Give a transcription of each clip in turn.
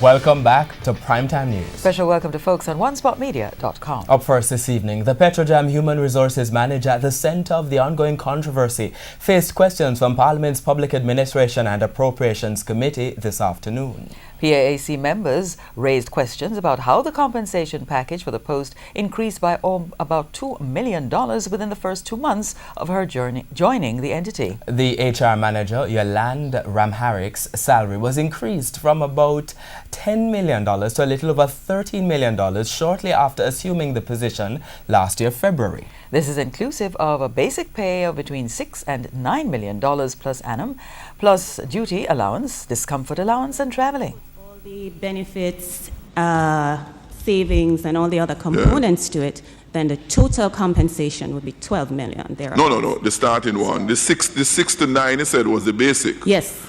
Welcome back to Primetime News. Special welcome to folks on OneSpotMedia.com. Up first this evening, the Petrojam Human Resources Manager at the centre of the ongoing controversy faced questions from Parliament's Public Administration and Appropriations Committee this afternoon. PAAC members raised questions about how the compensation package for the post increased by about $2 million within the first 2 months of her joining the entity. The HR manager, Yolande Ramharik's salary was increased from about $10 million to a little over $13 million shortly after assuming the position last year, February. This is inclusive of a basic pay of between $6 and $9 million plus annum, plus duty allowance, discomfort allowance and traveling. All the benefits, savings and all the other components to it, then the total compensation would be $12 million. No. The starting one. The six to nine, you said, was the basic. Yes.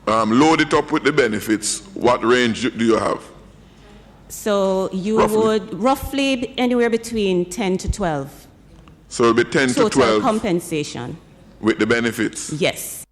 Load it up with the benefits. What range do you have? So you would roughly be anywhere between 10 to 12. So it would be 10 to 12. Total compensation. With the benefits? Yes.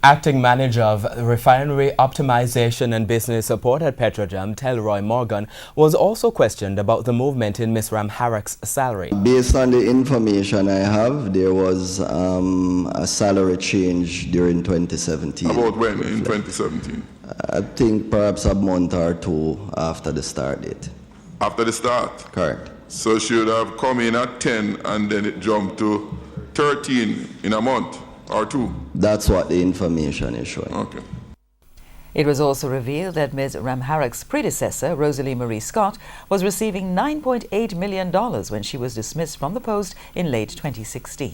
Acting Manager of Refinery Optimization and Business Support at Petrojam, Telroy Morgan, was also questioned about the movement in Ms. Ramharik's salary. Based on the information I have, there was a salary change during 2017. About when in 2017? I think perhaps a month or two after the start date. After the start? Correct. So she would have come in at 10 and then it jumped to 13 in a month or two? That's what the information is showing. Okay. It was also revealed that Ms. Ramharik's predecessor, Rosalie Marie Scott, was receiving $9.8 million when she was dismissed from the post in late 2016.